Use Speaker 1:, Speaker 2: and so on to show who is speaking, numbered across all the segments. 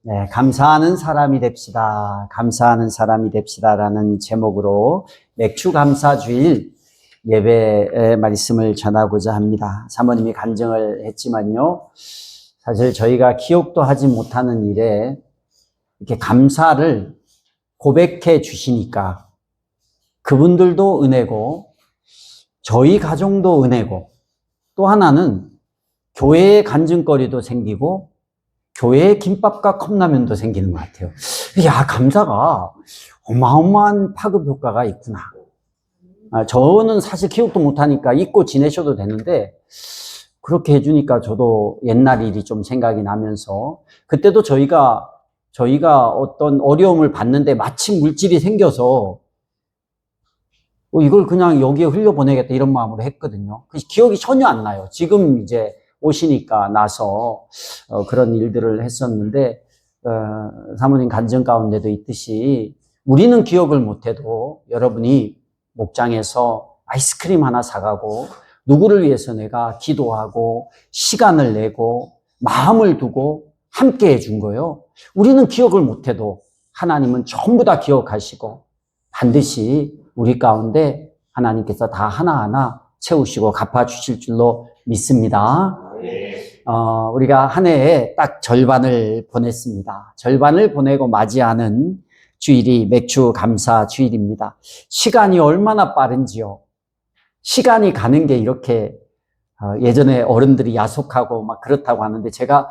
Speaker 1: 네, 감사하는 사람이 됩시다. 감사하는 사람이 됩시다라는 제목으로 맥주 감사주일 예배의 말씀을 전하고자 합니다. 사모님이 간증을 했지만요. 사실 저희가 기억도 하지 못하는 일에 이렇게 감사를 고백해 주시니까 그분들도 은혜고 저희 가정도 은혜고 또 하나는 교회의 간증거리도 생기고 교회에 김밥과 컵라면도 생기는 것 같아요. 야, 감사가 어마어마한 파급 효과가 있구나. 저는 사실 기억도 못하니까 잊고 지내셔도 되는데 그렇게 해주니까 저도 옛날 일이 좀 생각이 나면서 그때도 저희가 어떤 어려움을 받는데 마침 물질이 생겨서 이걸 그냥 여기에 흘려보내겠다 이런 마음으로 했거든요. 기억이 전혀 안 나요. 지금 이제 오시니까 나서 그런 일들을 했었는데 사모님 간증 가운데도 있듯이 우리는 기억을 못해도 여러분이 목장에서 아이스크림 하나 사가고 누구를 위해서 내가 기도하고 시간을 내고 마음을 두고 함께 해준 거예요. 우리는 기억을 못해도 하나님은 전부 다 기억하시고 반드시 우리 가운데 하나님께서 다 하나하나 채우시고 갚아주실 줄로 믿습니다. 우리가 한 해에 딱 절반을 보냈습니다. 절반을 보내고 맞이하는 주일이 맥주 감사 주일입니다. 시간이 얼마나 빠른지요. 시간이 가는 게 이렇게 예전에 어른들이 야속하고 막 그렇다고 하는데 제가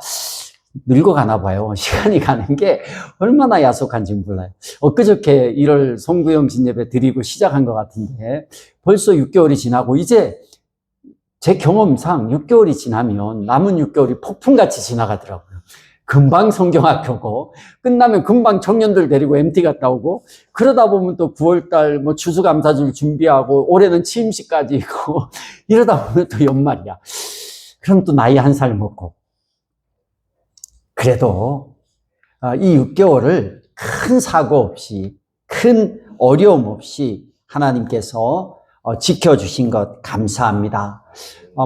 Speaker 1: 늙어가나 봐요. 시간이 가는 게 얼마나 야속한지 몰라요. 엊그저께 1월 송구영 진예배 드리고 시작한 것 같은데 벌써 6개월이 지나고 이제 제 경험상 6개월이 지나면 남은 6개월이 폭풍같이 지나가더라고요. 금방 성경학교고 끝나면 금방 청년들 데리고 MT 갔다 오고 그러다 보면 또 9월달 뭐 추수감사절 준비하고 올해는 취임식까지 있고 이러다 보면 또 연말이야. 그럼 또 나이 1살 먹고 그래도 이 6개월을 큰 사고 없이 큰 어려움 없이 하나님께서 지켜주신 것 감사합니다.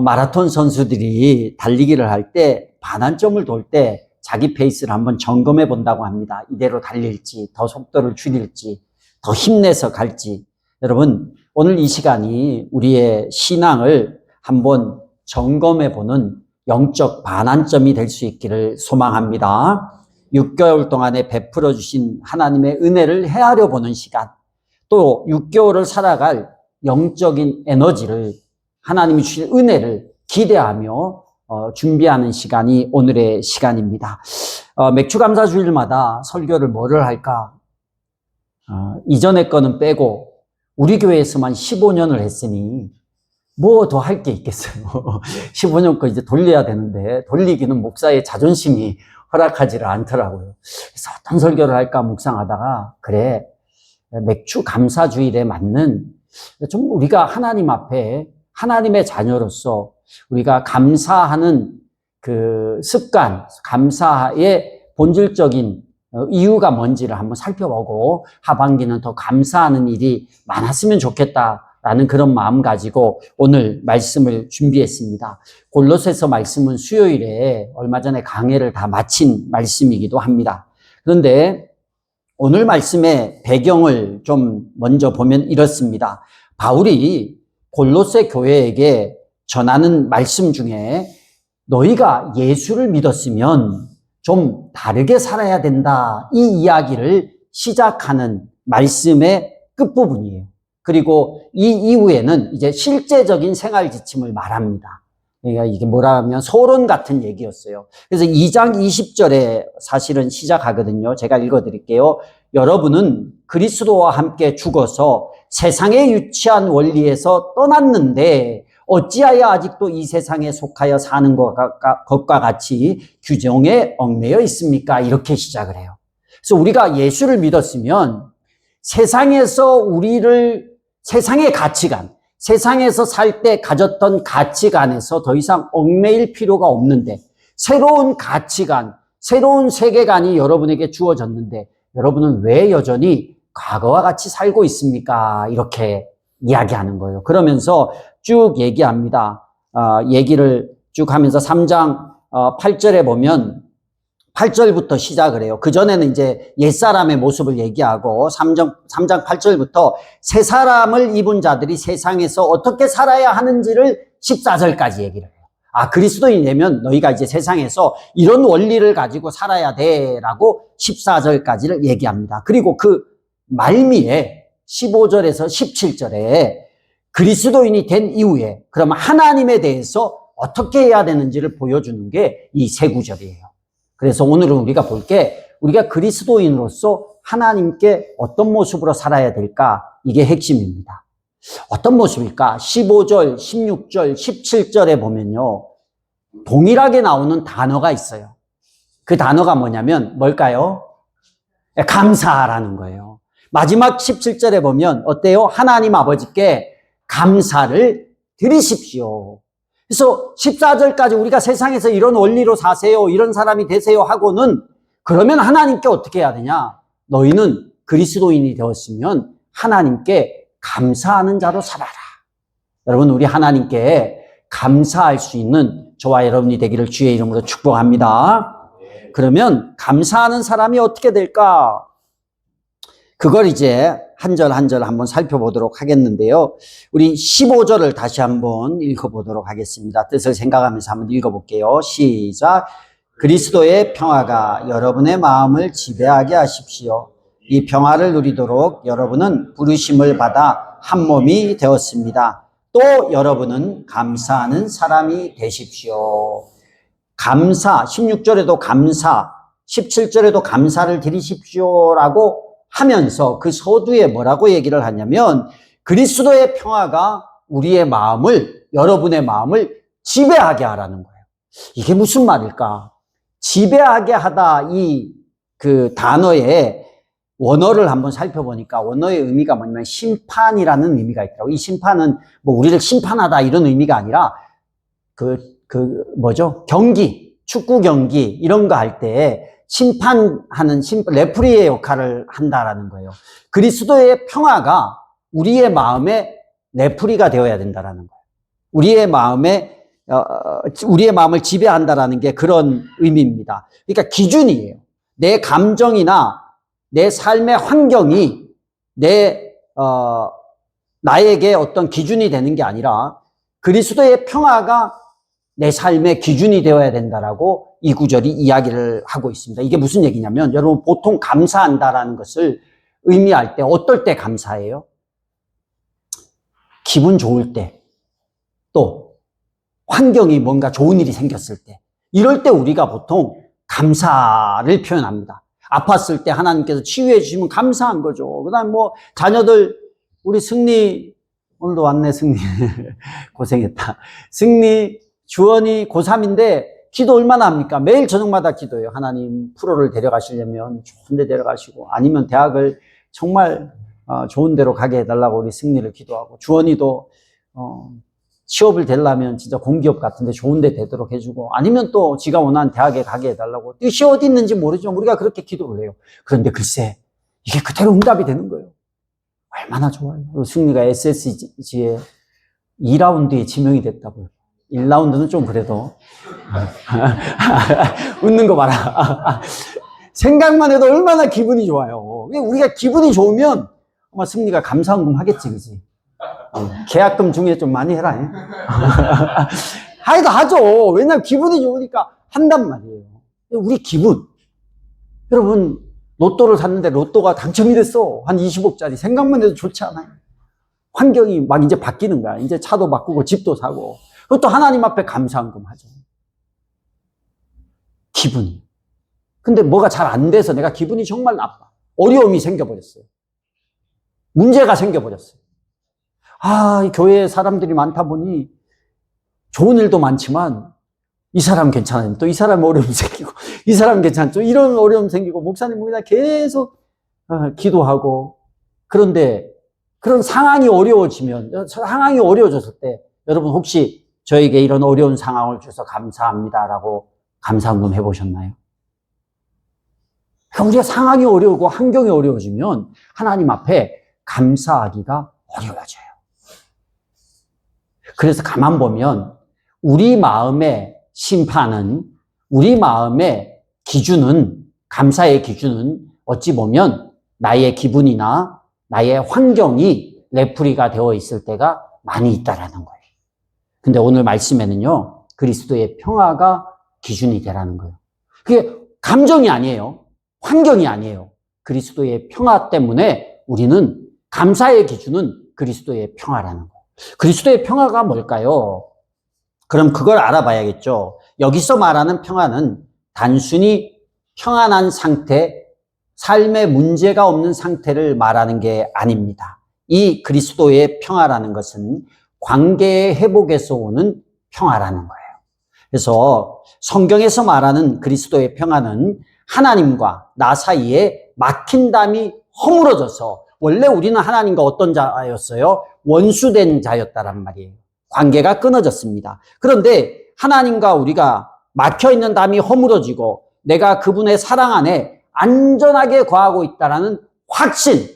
Speaker 1: 마라톤 선수들이 달리기를 할 때 반환점을 돌 때 자기 페이스를 한번 점검해 본다고 합니다. 이대로 달릴지, 더 속도를 줄일지, 더 힘내서 갈지. 여러분, 오늘 이 시간이 우리의 신앙을 한번 점검해 보는 영적 반환점이 될 수 있기를 소망합니다. 6개월 동안에 베풀어 주신 하나님의 은혜를 헤아려 보는 시간, 또 6개월을 살아갈 영적인 에너지를 하나님이 주신 은혜를 기대하며 준비하는 시간이 오늘의 시간입니다. 맥주 감사 주일마다 설교를 뭐를 할까? 이전의 거는 빼고 우리 교회에서만 15년을 했으니 뭐 더 할 게 있겠어요. 15년 거 이제 돌려야 되는데 돌리기는 목사의 자존심이 허락하지를 않더라고요. 그래서 어떤 설교를 할까 묵상하다가 그래 맥주 감사 주일에 맞는 좀 우리가 하나님 앞에 하나님의 자녀로서 우리가 감사하는 그 습관, 감사의 본질적인 이유가 뭔지를 한번 살펴보고 하반기는 더 감사하는 일이 많았으면 좋겠다라는 그런 마음 가지고 오늘 말씀을 준비했습니다. 골로새서 말씀은 수요일에 얼마 전에 강해를 다 마친 말씀이기도 합니다. 그런데 오늘 말씀의 배경을 좀 먼저 보면 이렇습니다. 바울이 골로새 교회에게 전하는 말씀 중에 너희가 예수를 믿었으면 좀 다르게 살아야 된다. 이 이야기를 시작하는 말씀의 끝부분이에요. 그리고 이 이후에는 이제 실제적인 생활 지침을 말합니다. 그러니까 이게 뭐라 하면 서론 같은 얘기였어요. 그래서 2장 20절에 사실은 시작하거든요. 제가 읽어드릴게요. 여러분은 그리스도와 함께 죽어서 세상에 유치한 원리에서 떠났는데 어찌하여 아직도 이 세상에 속하여 사는 것과 같이 규정에 얽매여 있습니까? 이렇게 시작을 해요. 그래서 우리가 예수를 믿었으면 세상에서 세상의 가치관, 세상에서 살 때 가졌던 가치관에서 더 이상 얽매일 필요가 없는데 새로운 가치관, 새로운 세계관이 여러분에게 주어졌는데 여러분은 왜 여전히 과거와 같이 살고 있습니까? 이렇게 이야기하는 거예요. 그러면서 쭉 얘기합니다. 얘기를 쭉 하면서 3장 8절에 보면 8절부터 시작을 해요. 그전에는 이제 옛사람의 모습을 얘기하고 3장 8절부터 새 사람을 입은 자들이 세상에서 어떻게 살아야 하는지를 14절까지 얘기를 해요. 아, 그리스도인이 되면 너희가 이제 세상에서 이런 원리를 가지고 살아야 돼라고 14절까지를 얘기합니다. 그리고 그 말미에 15절에서 17절에 그리스도인이 된 이후에 그러면 하나님에 대해서 어떻게 해야 되는지를 보여주는 게 이 세 구절이에요. 그래서 오늘은 우리가 볼 게 우리가 그리스도인으로서 하나님께 어떤 모습으로 살아야 될까? 이게 핵심입니다. 어떤 모습일까? 15절, 16절, 17절에 보면요. 동일하게 나오는 단어가 있어요. 그 단어가 뭐냐면 뭘까요? 감사라는 거예요. 마지막 17절에 보면 어때요? 하나님 아버지께 감사를 드리십시오. 그래서 14절까지 우리가 세상에서 이런 원리로 사세요, 이런 사람이 되세요 하고는 그러면 하나님께 어떻게 해야 되냐? 너희는 그리스도인이 되었으면 하나님께 감사하는 자로 살아라. 여러분, 우리 하나님께 감사할 수 있는 저와 여러분이 되기를 주의 이름으로 축복합니다. 그러면 감사하는 사람이 어떻게 될까? 그걸 이제 한 절 한 절 한번 살펴보도록 하겠는데요. 우리 15절을 다시 한번 읽어보도록 하겠습니다. 뜻을 생각하면서 한번 읽어볼게요. 시작. 그리스도의 평화가 여러분의 마음을 지배하게 하십시오. 이 평화를 누리도록 여러분은 부르심을 받아 한 몸이 되었습니다. 또 여러분은 감사하는 사람이 되십시오. 감사, 16절에도 감사, 17절에도 감사를 드리십시오라고 하면서 그 서두에 뭐라고 얘기를 하냐면 그리스도의 평화가 우리의 마음을, 여러분의 마음을 지배하게 하라는 거예요. 이게 무슨 말일까? 지배하게 하다, 이 그 단어의 원어를 한번 살펴보니까 원어의 의미가 뭐냐면 심판이라는 의미가 있더라고요. 이 심판은 뭐 우리를 심판하다 이런 의미가 아니라 뭐죠? 경기, 축구 경기 이런 거 할 때 심판하는 레프리의 역할을 한다라는 거예요. 그리스도의 평화가 우리의 마음에 레프리가 되어야 된다라는 거예요. 우리의 마음을 지배한다라는 게 그런 의미입니다. 그러니까 기준이에요. 내 감정이나 내 삶의 환경이 나에게 어떤 기준이 되는 게 아니라 그리스도의 평화가 내 삶의 기준이 되어야 된다라고 이 구절이 이야기를 하고 있습니다. 이게 무슨 얘기냐면 여러분 보통 감사한다라는 것을 의미할 때 어떨 때 감사해요? 기분 좋을 때, 또 환경이 뭔가 좋은 일이 생겼을 때, 이럴 때 우리가 보통 감사를 표현합니다. 아팠을 때 하나님께서 치유해 주시면 감사한 거죠. 그다음 뭐 자녀들, 우리 승리 오늘도 왔네. 승리 고생했다. 승리 주원이 고3인데 기도 얼마나 합니까? 매일 저녁마다 기도해요. 하나님 프로를 데려가시려면 좋은 데 데려가시고 아니면 대학을 정말 좋은 데로 가게 해달라고 우리 승리를 기도하고 주원이도 취업을 되려면 진짜 공기업 같은데 좋은 데 되도록 해주고 아니면 또 지가 원하는 대학에 가게 해달라고 뜻이 어디 있는지 모르지만 우리가 그렇게 기도를 해요. 그런데 글쎄 이게 그대로 응답이 되는 거예요. 얼마나 좋아요. 승리가 SSG에 2라운드에 지명이 됐다고요. 1라운드는 좀 그래도 웃는 거 봐라. 생각만 해도 얼마나 기분이 좋아요. 우리가 기분이 좋으면 아마 승리가 감사원금 하겠지, 그지? 계약금 중에 좀 많이 해라. 하여도 하죠. 왜냐면 기분이 좋으니까 한단 말이에요. 우리 기분. 여러분 로또를 샀는데 로또가 당첨이 됐어. 한 20억짜리. 생각만 해도 좋지 않아요? 환경이 막 이제 바뀌는 거야. 이제 차도 바꾸고 집도 사고. 그것도 하나님 앞에 감사한금 하죠. 기분이. 근데 뭐가 잘 안 돼서 내가 기분이 정말 나빠. 어려움이 생겨버렸어요. 문제가 생겨버렸어요. 이 교회에 사람들이 많다 보니 좋은 일도 많지만 이 사람 괜찮아요. 또 이 사람 어려움 생기고 이 사람 괜찮죠. 이런 어려움 생기고 목사님 그냥 계속 기도하고 그런데 그런 상황이 어려워지면 상황이 어려워졌을 때 여러분 혹시 저에게 이런 어려운 상황을 주셔서 감사합니다라고 감사한금 해보셨나요? 그러니까 우리가 상황이 어려우고 환경이 어려워지면 하나님 앞에 감사하기가 어려워져요. 그래서 가만 보면 우리 마음의 심판은 우리 마음의 기준은, 감사의 기준은 어찌 보면 나의 기분이나 나의 환경이 레프리가 되어 있을 때가 많이 있다라는 거예요. 근데 오늘 말씀에는요, 그리스도의 평화가 기준이 되라는 거예요. 그게 감정이 아니에요. 환경이 아니에요. 그리스도의 평화 때문에 우리는 감사의 기준은 그리스도의 평화라는 거예요. 그리스도의 평화가 뭘까요? 그럼 그걸 알아봐야겠죠. 여기서 말하는 평화는 단순히 평안한 상태, 삶에 문제가 없는 상태를 말하는 게 아닙니다. 이 그리스도의 평화라는 것은 관계의 회복에서 오는 평화라는 거예요. 그래서 성경에서 말하는 그리스도의 평화는 하나님과 나 사이에 막힌담이 허물어져서, 원래 우리는 하나님과 어떤 자였어요? 원수된 자였다란 말이에요. 관계가 끊어졌습니다. 그런데 하나님과 우리가 막혀있는 담이 허물어지고 내가 그분의 사랑 안에 안전하게 거하고 있다라는 확신,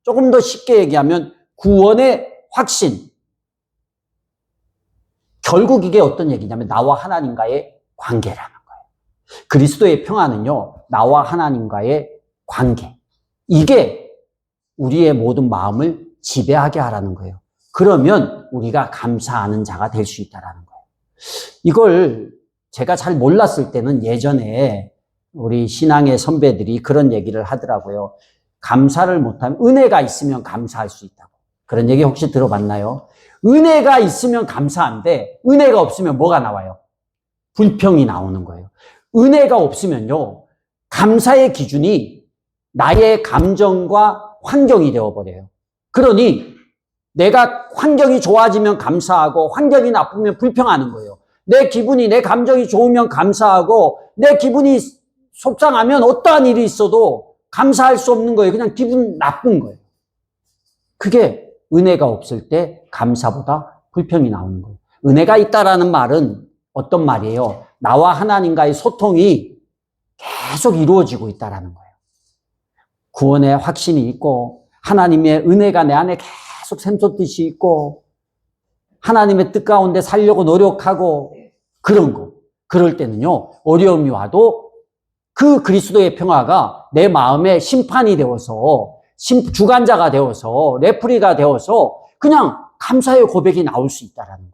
Speaker 1: 조금 더 쉽게 얘기하면 구원의 확신. 결국 이게 어떤 얘기냐면 나와 하나님과의 관계라는 거예요. 그리스도의 평화는요, 나와 하나님과의 관계. 이게 우리의 모든 마음을 지배하게 하라는 거예요. 그러면 우리가 감사하는 자가 될 수 있다는 거예요. 이걸 제가 잘 몰랐을 때는 예전에 우리 신앙의 선배들이 그런 얘기를 하더라고요. 감사를 못하면, 은혜가 있으면 감사할 수 있다고. 그런 얘기 혹시 들어봤나요? 은혜가 있으면 감사한데 은혜가 없으면 뭐가 나와요? 불평이 나오는 거예요. 은혜가 없으면요, 감사의 기준이 나의 감정과 환경이 되어버려요. 그러니 내가 환경이 좋아지면 감사하고 환경이 나쁘면 불평하는 거예요. 내 기분이, 내 감정이 좋으면 감사하고 내 기분이 속상하면 어떠한 일이 있어도 감사할 수 없는 거예요. 그냥 기분 나쁜 거예요. 그게 은혜가 없을 때 감사보다 불평이 나오는 거예요. 은혜가 있다라는 말은 어떤 말이에요? 나와 하나님과의 소통이 계속 이루어지고 있다라는 거예요. 구원의 확신이 있고 하나님의 은혜가 내 안에 계속 샘솟듯이 있고 하나님의 뜻 가운데 살려고 노력하고 그런 거. 그럴 때는요, 어려움이 와도 그 그리스도의 평화가 내 마음에 심판이 되어서 주관자가 되어서 레프리가 되어서 그냥 감사의 고백이 나올 수 있다는 거예요.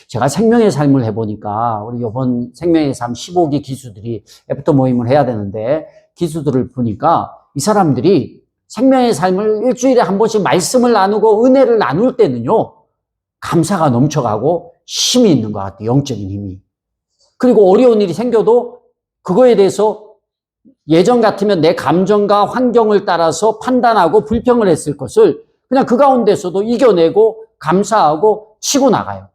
Speaker 1: 제가 생명의 삶을 해보니까 우리 이번 생명의 삶 15기 기수들이 애프터 모임을 해야 되는데 기수들을 보니까 이 사람들이 생명의 삶을 일주일에 한 번씩 말씀을 나누고 은혜를 나눌 때는요, 감사가 넘쳐가고 힘이 있는 것 같아요. 영적인 힘이. 그리고 어려운 일이 생겨도 그거에 대해서 예전 같으면 내 감정과 환경을 따라서 판단하고 불평을 했을 것을 그냥 그 가운데서도 이겨내고 감사하고 치고 나가요.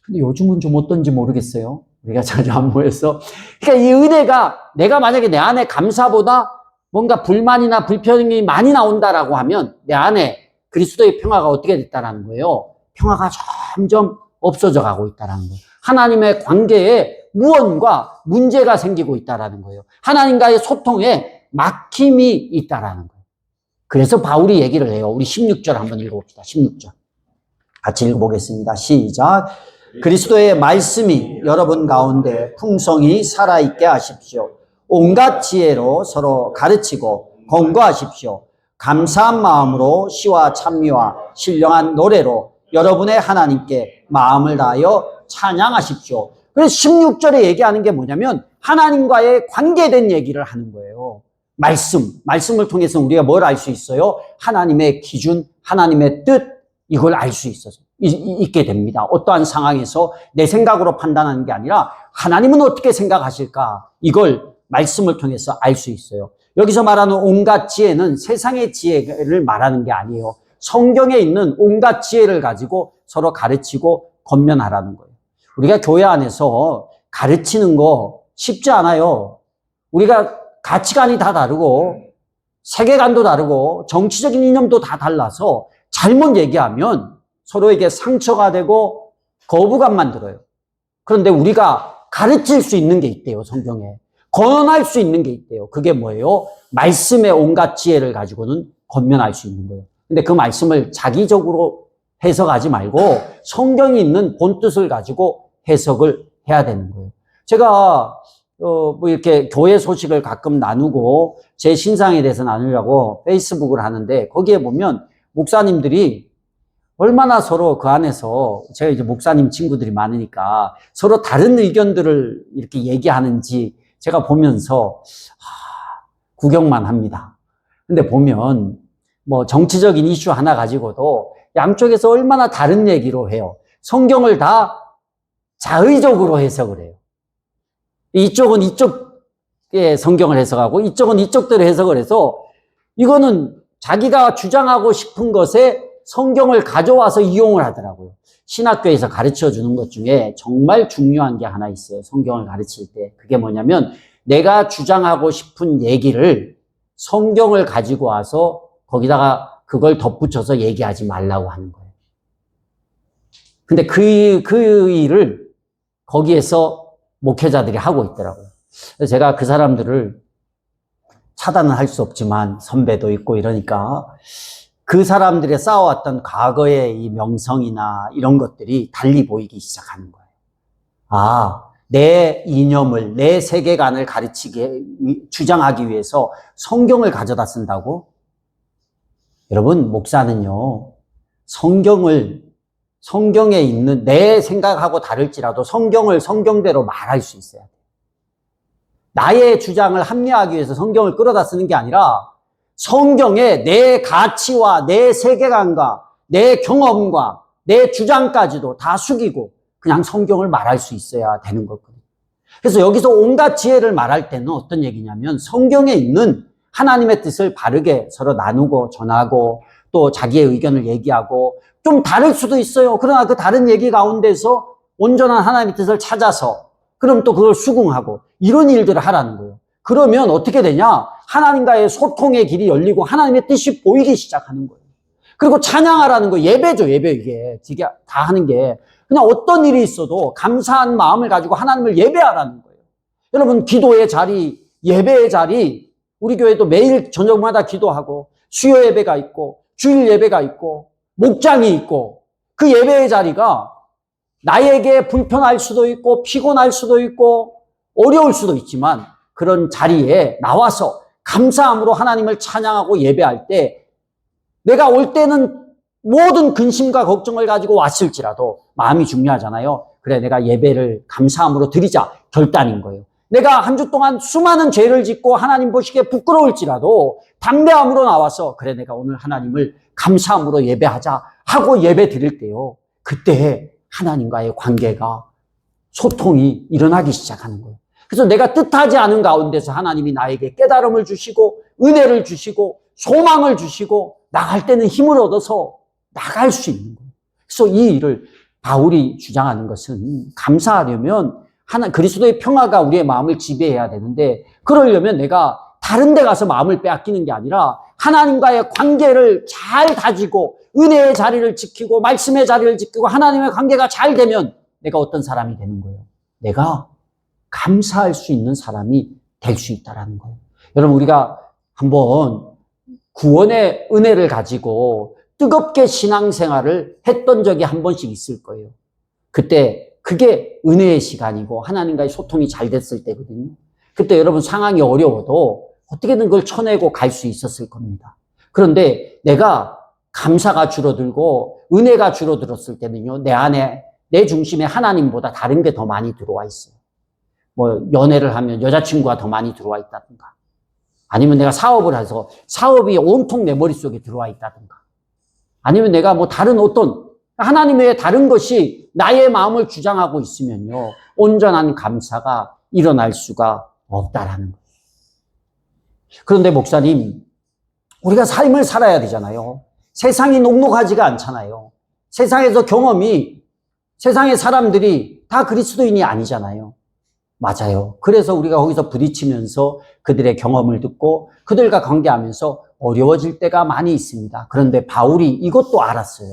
Speaker 1: 근데 요즘은 좀 어떤지 모르겠어요. 우리가 자주 안 모여서. 그러니까 이 은혜가 내가 만약에 내 안에 감사보다 뭔가 불만이나 불평이 많이 나온다라고 하면 내 안에 그리스도의 평화가 어떻게 됐다라는 거예요? 평화가 점점 없어져 가고 있다라는 거예요. 하나님의 관계에 무언과 문제가 생기고 있다라는 거예요. 하나님과의 소통에 막힘이 있다라는 거예요. 그래서 바울이 얘기를 해요. 우리 16절 한번 읽어봅시다. 16절. 같이 읽어보겠습니다. 시작. 그리스도의 말씀이 여러분 가운데 풍성히 살아있게 하십시오. 온갖 지혜로 서로 가르치고 권고하십시오. 감사한 마음으로 시와 찬미와 신령한 노래로 여러분의 하나님께 마음을 다하여 찬양하십시오. 그래서 16절에 얘기하는 게 뭐냐면 하나님과의 관계된 얘기를 하는 거예요. 말씀을 통해서 우리가 뭘 알 수 있어요? 하나님의 기준, 하나님의 뜻, 이걸 알 수 있게 됩니다. 어떠한 상황에서 내 생각으로 판단하는 게 아니라 하나님은 어떻게 생각하실까? 이걸 말씀을 통해서 알 수 있어요. 여기서 말하는 온갖 지혜는 세상의 지혜를 말하는 게 아니에요. 성경에 있는 온갖 지혜를 가지고 서로 가르치고 권면하라는 거예요. 우리가 교회 안에서 가르치는 거 쉽지 않아요. 우리가 가치관이 다 다르고 세계관도 다르고 정치적인 이념도 다 달라서 잘못 얘기하면 서로에게 상처가 되고 거부감만 들어요. 그런데 우리가 가르칠 수 있는 게 있대요, 성경에. 권할 수 있는 게 있대요. 그게 뭐예요? 말씀의 온갖 지혜를 가지고는 권면할 수 있는 거예요. 근데 그 말씀을 자기적으로 해석하지 말고 성경이 있는 본뜻을 가지고 해석을 해야 되는 거예요. 제가 뭐 이렇게 교회 소식을 가끔 나누고 제 신상에 대해서 나누려고 페이스북을 하는데 거기에 보면 목사님들이 얼마나 서로 그 안에서 제가 이제 목사님 친구들이 많으니까 서로 다른 의견들을 이렇게 얘기하는지 제가 보면서 구경만 합니다. 근데 보면 뭐 정치적인 이슈 하나 가지고도 양쪽에서 얼마나 다른 얘기로 해요. 성경을 다 자의적으로 해석을 해요. 이쪽은 이쪽의 성경을 해석하고 이쪽은 이쪽대로 해석을 해서 이거는 자기가 주장하고 싶은 것에 성경을 가져와서 이용을 하더라고요. 신학교에서 가르쳐 주는 것 중에 정말 중요한 게 하나 있어요. 성경을 가르칠 때. 그게 뭐냐면 내가 주장하고 싶은 얘기를 성경을 가지고 와서 거기다가 그걸 덧붙여서 얘기하지 말라고 하는 거예요. 근데 그 일을 거기에서 목회자들이 하고 있더라고요. 그래서 제가 그 사람들을 차단은 할 수 없지만 선배도 있고 이러니까 그 사람들의 쌓아왔던 과거의 이 명성이나 이런 것들이 달리 보이기 시작하는 거예요. 내 이념을, 내 세계관을 주장하기 위해서 성경을 가져다 쓴다고? 여러분, 목사는요, 성경에 있는 내 생각하고 다를지라도 성경을 성경대로 말할 수 있어야 돼요. 나의 주장을 합리화하기 위해서 성경을 끌어다 쓰는 게 아니라 성경에 내 가치와 내 세계관과 내 경험과 내 주장까지도 다 숙이고 그냥 성경을 말할 수 있어야 되는 거거든요. 그래서 여기서 온갖 지혜를 말할 때는 어떤 얘기냐면 성경에 있는 하나님의 뜻을 바르게 서로 나누고 전하고 또 자기의 의견을 얘기하고 좀 다를 수도 있어요. 그러나 그 다른 얘기 가운데서 온전한 하나님의 뜻을 찾아서 그럼 또 그걸 수긍하고 이런 일들을 하라는 거예요. 그러면 어떻게 되냐? 하나님과의 소통의 길이 열리고 하나님의 뜻이 보이기 시작하는 거예요. 그리고 찬양하라는 거, 예배죠, 예배 이게. 다 하는 게. 그냥 어떤 일이 있어도 감사한 마음을 가지고 하나님을 예배하라는 거예요. 여러분, 기도의 자리, 예배의 자리, 우리 교회도 매일 저녁마다 기도하고 수요 예배가 있고 주일 예배가 있고 목장이 있고 그 예배의 자리가 나에게 불편할 수도 있고 피곤할 수도 있고 어려울 수도 있지만 그런 자리에 나와서 감사함으로 하나님을 찬양하고 예배할 때 내가 올 때는 모든 근심과 걱정을 가지고 왔을지라도 마음이 중요하잖아요. 그래, 내가 예배를 감사함으로 드리자 결단인 거예요. 내가 한 주 동안 수많은 죄를 짓고 하나님 보시기에 부끄러울지라도 담대함으로 나와서 그래, 내가 오늘 하나님을 감사함으로 예배하자 하고 예배 드릴 때요. 그때 하나님과의 관계가 소통이 일어나기 시작하는 거예요. 그래서 내가 뜻하지 않은 가운데서 하나님이 나에게 깨달음을 주시고 은혜를 주시고 소망을 주시고 나갈 때는 힘을 얻어서 나갈 수 있는 거예요. 그래서 이 일을 바울이 주장하는 것은 감사하려면 그리스도의 평화가 우리의 마음을 지배해야 되는데 그러려면 내가 다른 데 가서 마음을 빼앗기는 게 아니라 하나님과의 관계를 잘 다지고 은혜의 자리를 지키고 말씀의 자리를 지키고 하나님의 관계가 잘 되면 내가 어떤 사람이 되는 거예요? 내가 감사할 수 있는 사람이 될 수 있다는 거예요. 여러분, 우리가 한번 구원의 은혜를 가지고 뜨겁게 신앙생활을 했던 적이 한 번씩 있을 거예요. 그때 그게 은혜의 시간이고 하나님과의 소통이 잘 됐을 때거든요. 그때 여러분 상황이 어려워도 어떻게든 그걸 쳐내고 갈 수 있었을 겁니다. 그런데 내가 감사가 줄어들고 은혜가 줄어들었을 때는요, 내 안에, 내 중심에 하나님보다 다른 게 더 많이 들어와 있어요. 뭐 연애를 하면 여자친구가 더 많이 들어와 있다든가 아니면 내가 사업을 해서 사업이 온통 내 머릿속에 들어와 있다든가 아니면 내가 뭐 다른 어떤 하나님 외에 다른 것이 나의 마음을 주장하고 있으면요, 온전한 감사가 일어날 수가 없다라는 거예요. 그런데 목사님, 우리가 삶을 살아야 되잖아요. 세상이 녹록하지가 않잖아요. 세상에서 세상의 사람들이 다 그리스도인이 아니잖아요. 맞아요. 그래서 우리가 거기서 부딪히면서 그들의 경험을 듣고 그들과 관계하면서 어려워질 때가 많이 있습니다. 그런데 바울이 이것도 알았어요.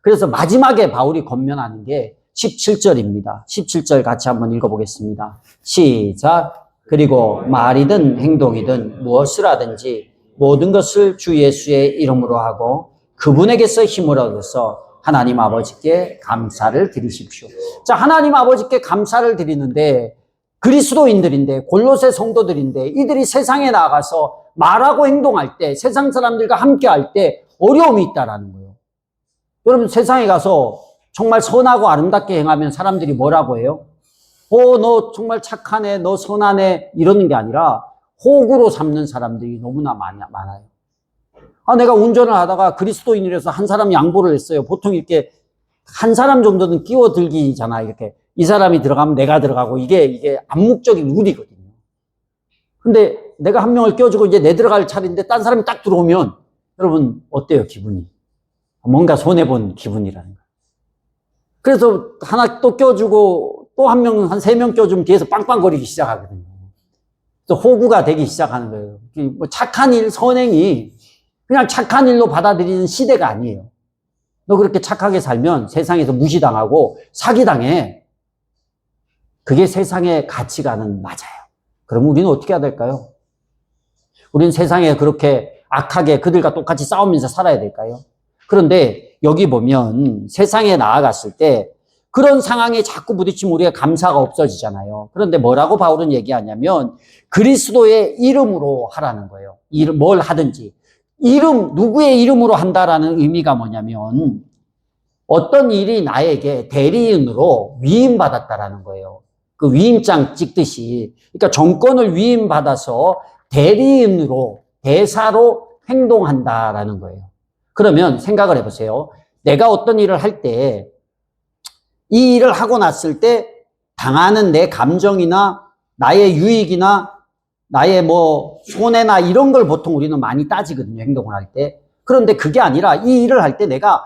Speaker 1: 그래서 마지막에 바울이 권면하는 게 17절입니다. 17절 같이 한번 읽어보겠습니다. 시작. 그리고 말이든 행동이든 무엇을 하든지 모든 것을 주 예수의 이름으로 하고 그분에게서 힘을 얻어서 하나님 아버지께 감사를 드리십시오. 자, 하나님 아버지께 감사를 드리는데 그리스도인들인데, 골로새 성도들인데, 이들이 세상에 나가서 말하고 행동할 때, 세상 사람들과 함께 할 때 어려움이 있다라는 거예요. 여러분, 세상에 가서 정말 선하고 아름답게 행하면 사람들이 뭐라고 해요? 너 정말 착하네, 너 선하네, 이러는 게 아니라 호구로 삼는 사람들이 너무나 많아요. 내가 운전을 하다가 그리스도인이라서 한 사람 양보를 했어요. 보통 이렇게 한 사람 정도는 끼어들기잖아. 이렇게 이 사람이 들어가면 내가 들어가고 이게 암묵적인 룰이거든요. 근데 내가 한 명을 끼워주고 이제 내 들어갈 차례인데 딴 사람이 딱 들어오면 여러분 어때요, 기분이? 뭔가 손해본 기분이라는 거예요. 그래서 하나 또 껴주고 또 한 명, 한 3명 껴주면 뒤에서 빵빵거리기 시작하거든요. 또 호구가 되기 시작하는 거예요. 뭐 착한 일, 선행이 그냥 착한 일로 받아들이는 시대가 아니에요. 너 그렇게 착하게 살면 세상에서 무시당하고 사기당해. 그게 세상의 가치관은 맞아요. 그럼 우리는 어떻게 해야 될까요? 우리는 세상에 그렇게 악하게 그들과 똑같이 싸우면서 살아야 될까요? 그런데 여기 보면 세상에 나아갔을 때 그런 상황에 자꾸 부딪히면 우리가 감사가 없어지잖아요. 그런데 뭐라고 바울은 얘기하냐면 그리스도의 이름으로 하라는 거예요. 뭘 하든지. 누구의 이름으로 한다라는 의미가 뭐냐면 어떤 일이 나에게 대리인으로 위임받았다라는 거예요. 그 위임장 찍듯이. 그러니까 정권을 위임받아서 대리인으로, 대사로 행동한다라는 거예요. 그러면 생각을 해보세요. 내가 어떤 일을 할 때, 이 일을 하고 났을 때 당하는 내 감정이나 나의 유익이나 나의 뭐 손해나 이런 걸 보통 우리는 많이 따지거든요. 행동을 할 때. 그런데 그게 아니라 이 일을 할 때 내가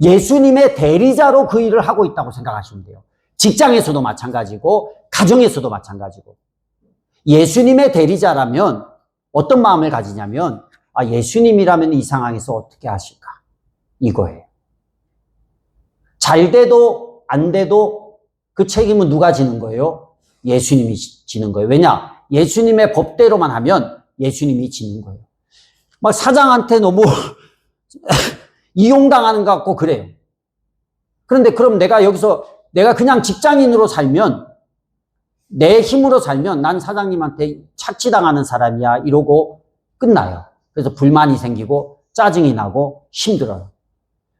Speaker 1: 예수님의 대리자로 그 일을 하고 있다고 생각하시면 돼요. 직장에서도 마찬가지고 가정에서도 마찬가지고. 예수님의 대리자라면 어떤 마음을 가지냐면 예수님이라면 이 상황에서 어떻게 하실까? 이거예요. 잘 돼도 안 돼도 그 책임은 누가 지는 거예요? 예수님이 지는 거예요. 왜냐? 예수님의 법대로만 하면 예수님이 지는 거예요. 막 사장한테 너무 이용당하는 것 같고 그래요. 그런데 그럼 내가 그냥 직장인으로 살면, 내 힘으로 살면 난 사장님한테 착취당하는 사람이야 이러고 끝나요. 그래서 불만이 생기고 짜증이 나고 힘들어요.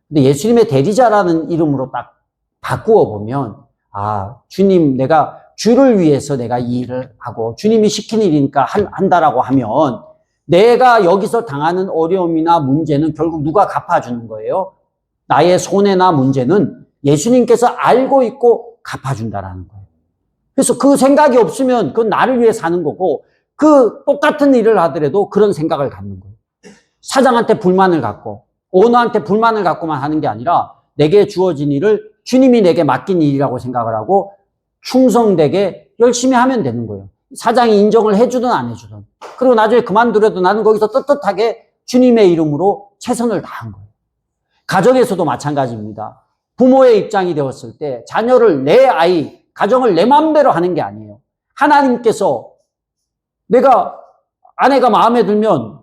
Speaker 1: 근데 예수님의 대리자라는 이름으로 딱 바꾸어 보면 주님, 내가 주를 위해서 내가 이 일을 하고 주님이 시킨 일이니까 한다라고 하면 내가 여기서 당하는 어려움이나 문제는 결국 누가 갚아주는 거예요? 나의 손해나 문제는 예수님께서 알고 있고 갚아준다라는 거예요. 그래서 그 생각이 없으면 그건 나를 위해 사는 거고 그 똑같은 일을 하더라도 그런 생각을 갖는 거예요. 사장한테 불만을 갖고 오너한테 불만을 갖고만 하는 게 아니라 내게 주어진 일을 주님이 내게 맡긴 일이라고 생각을 하고 충성되게 열심히 하면 되는 거예요. 사장이 인정을 해주든 안 해주든. 그리고 나중에 그만두려도 나는 거기서 떳떳하게 주님의 이름으로 최선을 다한 거예요. 가정에서도 마찬가지입니다. 부모의 입장이 되었을 때 자녀를, 내 아이, 가정을 내 마음대로 하는 게 아니에요. 하나님께서 내가 아내가 마음에 들면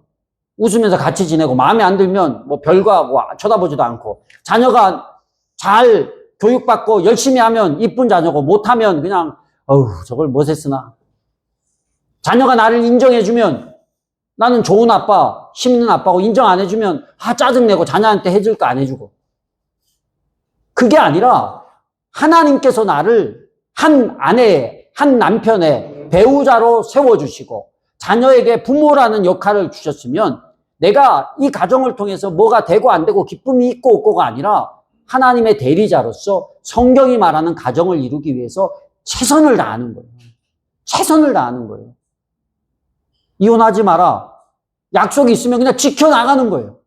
Speaker 1: 웃으면서 같이 지내고 마음에 안 들면 뭐 별거 뭐 쳐다보지도 않고 자녀가 잘 교육받고 열심히 하면 이쁜 자녀고 못하면 그냥 저걸 못해 쓰나. 자녀가 나를 인정해주면 나는 좋은 아빠, 힘있는 아빠고 인정 안 해주면 짜증내고 자녀한테 해줄 거 안 해주고. 그게 아니라 하나님께서 나를 한 아내의, 한 남편의 배우자로 세워주시고 자녀에게 부모라는 역할을 주셨으면 내가 이 가정을 통해서 뭐가 되고 안 되고 기쁨이 있고 없고가 아니라 하나님의 대리자로서 성경이 말하는 가정을 이루기 위해서 최선을 다하는 거예요. 최선을 다하는 거예요. 이혼하지 마라. 약속이 있으면 그냥 지켜나가는 거예요.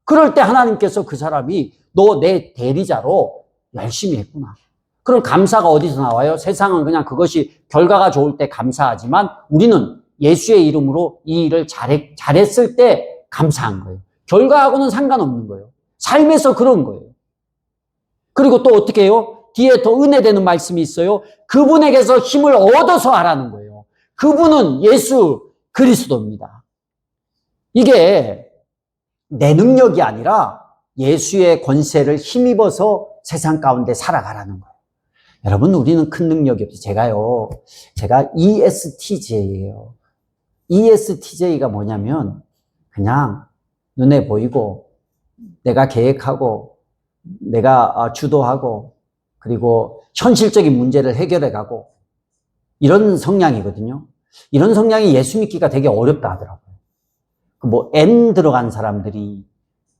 Speaker 1: 그럴 때 하나님께서 그 사람이 너 내 대리자로 열심히 했구나. 그럼 감사가 어디서 나와요? 세상은 그냥 그것이 결과가 좋을 때 감사하지만 우리는 예수의 이름으로 이 일을 잘했을 때 감사한 거예요. 결과하고는 상관없는 거예요. 삶에서 그런 거예요. 그리고 또 어떻게 해요? 뒤에 더 은혜되는 말씀이 있어요. 그분에게서 힘을 얻어서 하라는 거예요. 그분은 예수 그리스도입니다. 이게 내 능력이 아니라 예수의 권세를 힘입어서 세상 가운데 살아가라는 거예요. 여러분, 우리는 큰 능력이 없어요. 제가 ESTJ예요. ESTJ가 뭐냐면 그냥 눈에 보이고 내가 계획하고 내가 주도하고 그리고 현실적인 문제를 해결해 가고 이런 성향이거든요. 이런 성향이 예수 믿기가 되게 어렵다 하더라고요. 뭐 N 들어간 사람들이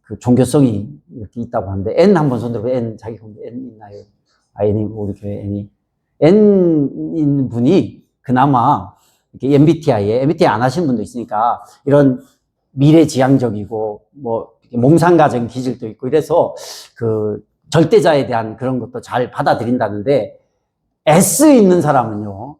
Speaker 1: 그 종교성이 이렇게 있다고 하는데 N 한번 손 들어보세요. N 자기 N 있나요? N이고 우리 교회 N이 N인 분이 그나마 이렇게 MBTI 안 하시는 분도 있으니까 이런 미래지향적이고 뭐 몽상가적인 기질도 있고 이래서 그 절대자에 대한 그런 것도 잘 받아들인다는데 S 있는 사람은요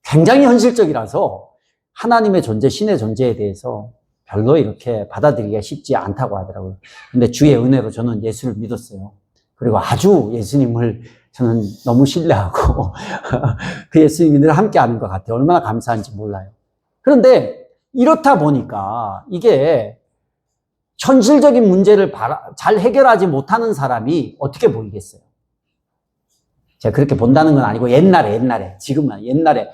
Speaker 1: 굉장히 현실적이라서 하나님의 존재, 신의 존재에 대해서 별로 이렇게 받아들이기가 쉽지 않다고 하더라고요. 근데 주의 은혜로 저는 예수를 믿었어요. 그리고 아주 예수님을 저는 너무 신뢰하고 그 예수님이 늘 함께 하는 것 같아요. 얼마나 감사한지 몰라요. 그런데 이렇다 보니까 이게 현실적인 문제를 잘 해결하지 못하는 사람이 어떻게 보이겠어요? 제가 그렇게 본다는 건 아니고 옛날에 지금은 옛날에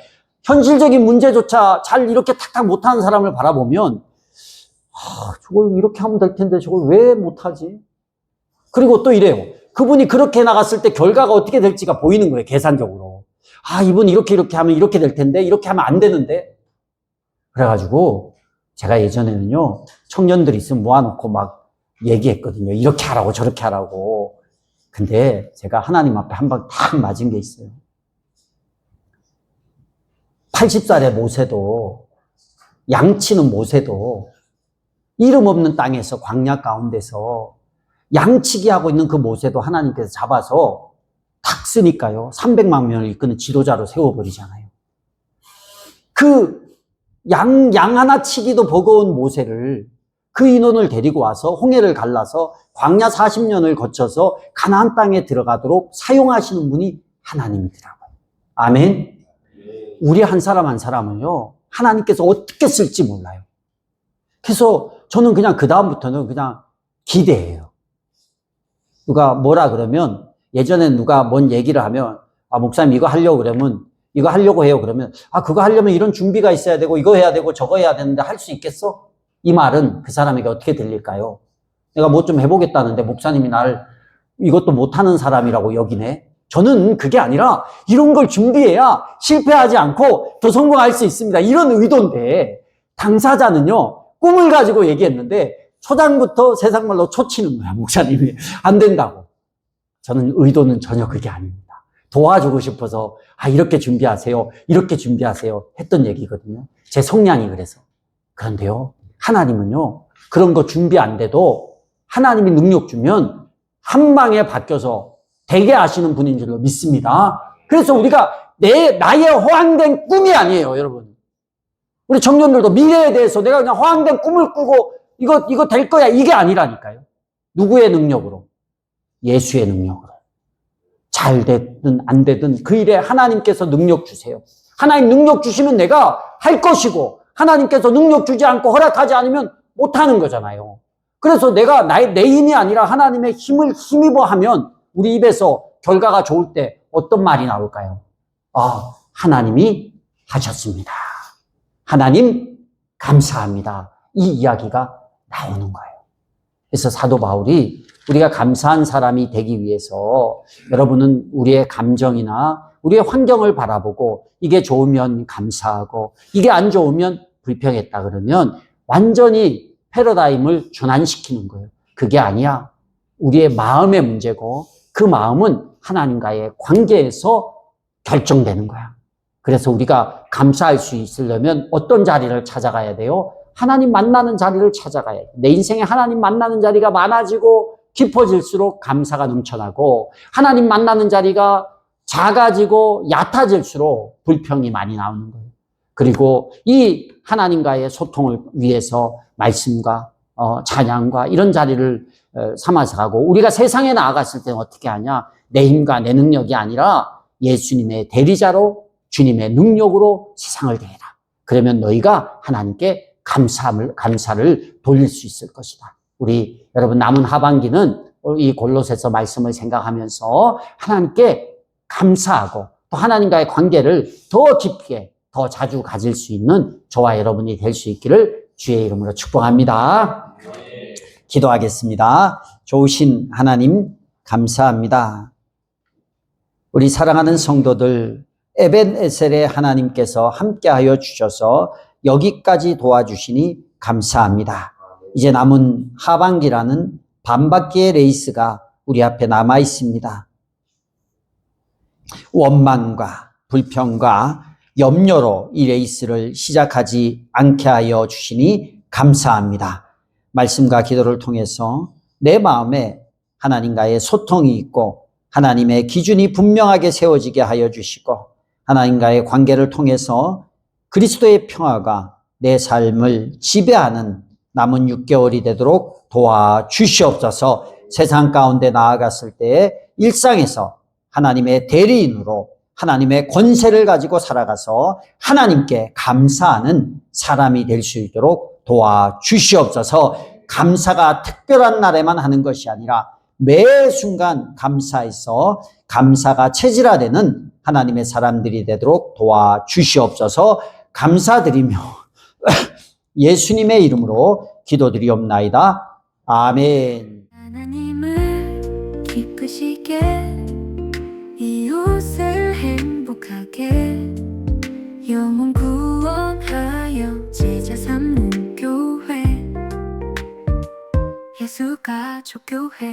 Speaker 1: 현실적인 문제조차 잘 이렇게 탁탁 못하는 사람을 바라보면 저걸 이렇게 하면 될 텐데 저걸 왜 못하지? 그리고 또 이래요. 그분이 그렇게 나갔을 때 결과가 어떻게 될지가 보이는 거예요. 계산적으로. 이분 이렇게 하면 이렇게 될 텐데 이렇게 하면 안 되는데. 그래가지고 제가 예전에는요. 청년들 있으면 모아놓고 막 얘기했거든요. 이렇게 하라고 저렇게 하라고. 근데 제가 하나님 앞에 한 방 탁 맞은 게 있어요. 80살의 모세도 양치는 모세도 이름 없는 땅에서 광야 가운데서 양치기 하고 있는 그 모세도 하나님께서 잡아서 탁 쓰니까요. 300만 명을 이끄는 지도자로 세워버리잖아요. 그 양 하나 치기도 버거운 모세를 그 인원을 데리고 와서 홍해를 갈라서 광야 40년을 거쳐서 가나안 땅에 들어가도록 사용하시는 분이 하나님이더라고요. 아멘. 우리 한 사람 한 사람은요. 하나님께서 어떻게 쓸지 몰라요. 그래서 저는 그냥 그 다음부터는 그냥 기대해요. 누가 뭐라 그러면 예전에 누가 뭔 얘기를 하면 목사님 이거 하려고 그러면 이거 하려고 해요 그러면 그거 하려면 이런 준비가 있어야 되고 이거 해야 되고 저거 해야 되는데 할 수 있겠어? 이 말은 그 사람에게 어떻게 들릴까요? 내가 뭐 좀 해보겠다는데 목사님이 나를 이것도 못하는 사람이라고 여기네. 저는 그게 아니라 이런 걸 준비해야 실패하지 않고 더 성공할 수 있습니다. 이런 의도인데 당사자는요 꿈을 가지고 얘기했는데 초장부터 세상말로 초치는 거야. 목사님이 안 된다고. 저는 의도는 전혀 그게 아닙니다. 도와주고 싶어서 이렇게 준비하세요. 이렇게 준비하세요. 했던 얘기거든요. 제 성향이 그래서. 그런데요. 하나님은요. 그런 거 준비 안 돼도 하나님이 능력 주면 한 방에 바뀌어서 되게 하시는 분인 줄로 믿습니다. 그래서 우리가 나의 허황된 꿈이 아니에요. 여러분. 우리 청년들도 미래에 대해서 내가 그냥 허황된 꿈을 꾸고 이거 될 거야. 이게 아니라니까요. 누구의 능력으로? 예수의 능력으로. 잘 되든 안 되든 그 일에 하나님께서 능력 주세요. 하나님 능력 주시면 내가 할 것이고 하나님께서 능력 주지 않고 허락하지 않으면 못하는 거잖아요. 그래서 내가 내 힘이 아니라 하나님의 힘을 힘입어 하면 우리 입에서 결과가 좋을 때 어떤 말이 나올까요? 하나님이 하셨습니다. 하나님 감사합니다. 이 이야기가 나오는 거예요. 그래서 사도 바울이 우리가 감사한 사람이 되기 위해서 여러분은 우리의 감정이나 우리의 환경을 바라보고 이게 좋으면 감사하고 이게 안 좋으면 불평했다 그러면 완전히 패러다임을 전환시키는 거예요. 그게 아니야. 우리의 마음의 문제고 그 마음은 하나님과의 관계에서 결정되는 거야. 그래서 우리가 감사할 수 있으려면 어떤 자리를 찾아가야 돼요? 하나님 만나는 자리를 찾아가야 돼요. 내 인생에 하나님 만나는 자리가 많아지고 깊어질수록 감사가 넘쳐나고 하나님 만나는 자리가 작아지고 얕아질수록 불평이 많이 나오는 거예요. 그리고 이 하나님과의 소통을 위해서 말씀과 찬양과 이런 자리를 삼아서 가고 우리가 세상에 나아갔을 때는 어떻게 하냐? 내 힘과 내 능력이 아니라 예수님의 대리자로 주님의 능력으로 세상을 대해라. 그러면 너희가 하나님께 감사를 돌릴 수 있을 것이다. 우리 여러분 남은 하반기는 이 골로새서 말씀을 생각하면서 하나님께 감사하고 또 하나님과의 관계를 더 깊게 더 자주 가질 수 있는 저와 여러분이 될 수 있기를 주의 이름으로 축복합니다. 기도하겠습니다. 좋으신 하나님 감사합니다. 우리 사랑하는 성도들 에벤에셀의 하나님께서 함께하여 주셔서 여기까지 도와주시니 감사합니다. 이제 남은 하반기라는 반바퀴의 레이스가 우리 앞에 남아 있습니다. 원망과 불평과 염려로 이 레이스를 시작하지 않게 하여 주시니 감사합니다. 말씀과 기도를 통해서 내 마음에 하나님과의 소통이 있고 하나님의 기준이 분명하게 세워지게 하여 주시고 하나님과의 관계를 통해서 그리스도의 평화가 내 삶을 지배하는 남은 6개월이 되도록 도와주시옵소서. 세상 가운데 나아갔을 때의 일상에서 하나님의 대리인으로 하나님의 권세를 가지고 살아가서 하나님께 감사하는 사람이 될 수 있도록 도와주시옵소서. 감사가 특별한 날에만 하는 것이 아니라 매 순간 감사해서 감사가 체질화되는 하나님의 사람들이 되도록 도와주시옵소서. 감사드리며 예수님의 이름으로 기도드리옵나이다. 아멘.
Speaker 2: 하나님을 기쁘시게 이웃을 행복하게 영혼 구원하여 제자 삼는 교회 예수 가족 교회